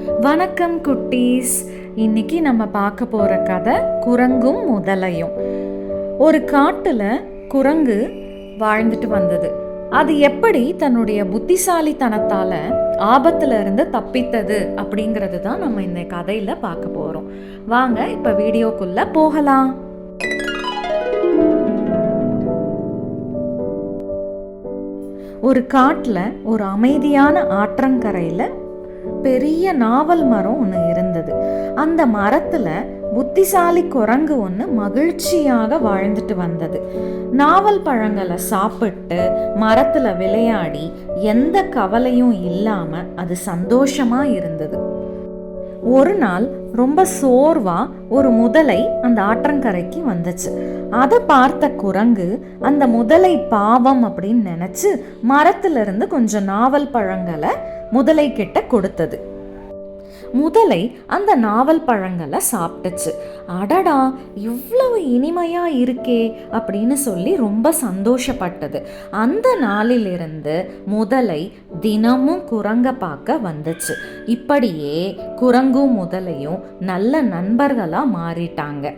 வணக்கம் குட்டீஸ். இன்னைக்கு நம்ம பார்க்க போகிற கதை குரங்கும் முதலையும். ஒரு காட்டில் குரங்கு வாழ்ந்துட்டு வந்தது. அது எப்படி தன்னுடைய புத்திசாலித்தனத்தால் ஆபத்துல இருந்து தப்பித்தது அப்படிங்கிறது தான் நம்ம இந்த கதையில் பார்க்க போகிறோம். வாங்க இப்போ வீடியோக்குள்ளே போகலாம். ஒரு காட்டில் ஒரு அமைதியான ஆற்றங்கரையில் பெரிய நாவல் மரம் ஒன்று இருந்தது. அந்த மரத்தில் புத்திசாலி குரங்கு ஒன்று மகிழ்ச்சியாக வாழ்ந்துட்டு வந்தது. நாவல் பழங்களை சாப்பிட்டு மரத்தில் விளையாடி எந்த கவலையும் இல்லாமல் அது சந்தோஷமாக இருந்தது. ஒரு நாள் ரொம்ப சோர்வா ஒரு முதலை அந்த ஆற்றங்கரைக்கு வந்துச்சு. அதை பார்த்த குரங்கு அந்த முதலை பாவம் அப்படின்னு நினைச்சு மரத்திலிருந்து கொஞ்சம் நாவல் பழங்களை முதலை கிட்ட கொடுத்தது. முதலை அந்த நாவல் பழங்களை சாப்பிட்டுச்சு. அடடா, இவ்வளவு இனிமையா இருக்கே அப்படின்னு சொல்லி ரொம்ப சந்தோஷப்பட்டது. அந்த நாளிலிருந்து முதலை தினமும் குரங்க பார்க்க வந்துச்சு. இப்படியே குரங்கும் முதலையும் நல்ல நண்பர்களா மாறிட்டாங்க.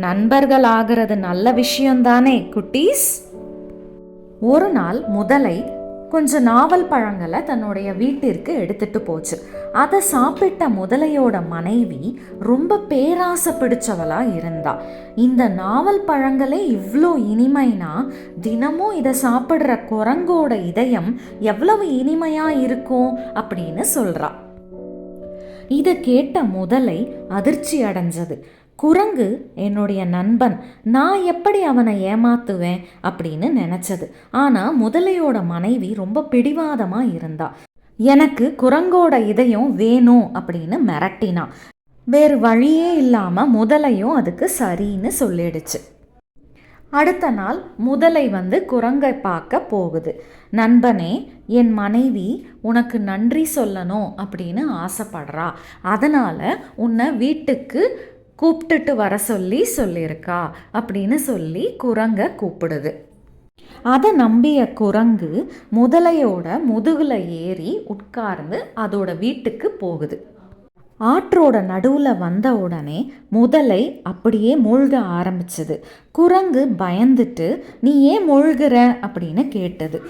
நண்பர்கள் ஆகிறது நல்ல விஷயம்தானே குட்டீஸ்? ஒரு நாள் முதலை கொஞ்சம் நாவல் பழங்களை தன்னுடைய வீட்டிற்கு எடுத்துட்டு போச்சு. அதை சாப்பிட்ட முதலையோட மனைவி ரொம்ப பேராசை பிடிச்சவளா இருந்தா. இந்த நாவல் பழங்களே இவ்வளோ இனிமைனா தினமும் இதை சாப்பிட்ற குரங்கோட இதயம் எவ்வளவு இனிமையா இருக்கும் அப்படின்னு சொல்றா. இதை கேட்ட முதலை அதிர்ச்சி அடைஞ்சது. குரங்கு என்னுடைய நண்பன், நான் எப்படி அவனை ஏமாத்துவேன் அப்படின்னு நினச்சது. ஆனால் முதலையோட மனைவி ரொம்ப பிடிவாதமாக இருந்தா. எனக்கு குரங்கோட இதயம் வேணும் அப்படின்னு மிரட்டினான். வேறு வழியே இல்லாமல் முதலையும் அதுக்கு சரின்னு சொல்லிடுச்சு. அடுத்த நாள் முதலை குரங்கை பார்க்க போகுது. நண்பனே, என் மனைவி உனக்கு நன்றி சொல்லணும் அப்படின்னு ஆசைப்படுறா. அதனால் உன்னை வீட்டுக்கு கூப்பிட்டுட்டு வர சொல்லியிருக்கா அப்படின்னு சொல்லி குரங்கை கூப்பிடுது. அதை நம்பிய குரங்கு முதலையோட முதுகுல ஏறி உட்கார்ந்து அதோட வீட்டுக்கு போகுது. ஆற்றோட நடுவில் வந்த உடனே முதலை அப்படியே மூழ்க ஆரம்பிச்சது. குரங்கு பயந்துட்டு, நீ ஏன் மூழ்கிற அப்படின்னு கேட்டது.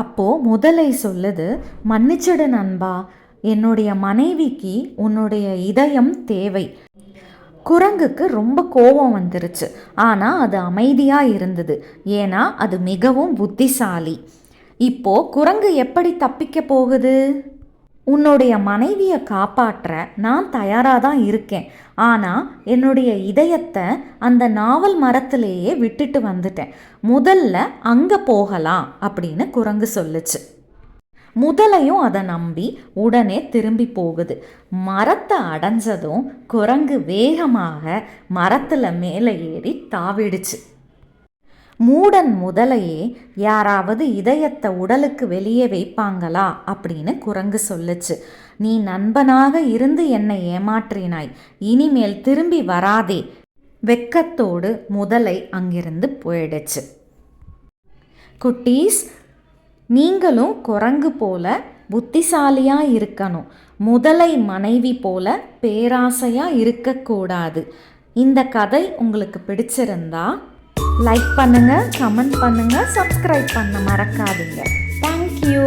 அப்போ முதலை சொல்லுது, மன்னிச்சிடு நண்பா, என்னுடைய மனைவிக்கு உன்னுடைய இதயம் தேவை. குரங்குக்கு ரொம்ப கோபம் வந்துருச்சு. ஆனால் அது அமைதியாக இருந்தது. ஏன்னா அது மிகவும் புத்திசாலி. இப்போ குரங்கு எப்படி தப்பிக்க போகுது? உன்னுடைய மனைவியை காப்பாற்ற நான் தயாராக தான் இருக்கேன். ஆனால் என்னுடைய இதயத்தை அந்த நாவல் மரத்திலேயே விட்டுட்டு வந்துட்டேன். முதல்ல அங்கே போகலாம் அப்படின்னு குரங்கு சொல்லுச்சு. முதலையும் அதை நம்பி உடனே திரும்பி போகுது. மரத்தை அடைஞ்சதும் குரங்கு வேகமாக மரத்தில் மேலே ஏறி தாவிடுச்சு. மூடன் முதலையே, யாராவது இதயத்தை உடலுக்கு வெளியே வைப்பாங்களா அப்படின்னு குரங்கு சொல்லுச்சு. நீ நண்பனாக இருந்து என்னை ஏமாற்றினாய், இனிமேல் திரும்பி வராதே. வெக்கத்தோடு முதலை அங்கிருந்து போயிடுச்சு. குட்டீஸ், நீங்களும் குரங்கு போல புத்திசாலியாக இருக்கணும். முதலை மனைவி போல பேராசையாக இருக்கக்கூடாது. இந்த கதை உங்களுக்கு பிடிச்சிருந்தா லைக் பண்ணுங்கள், கமெண்ட் பண்ணுங்கள், சப்ஸ்கிரைப் பண்ண மறக்காதீங்க. தேங்க்யூ.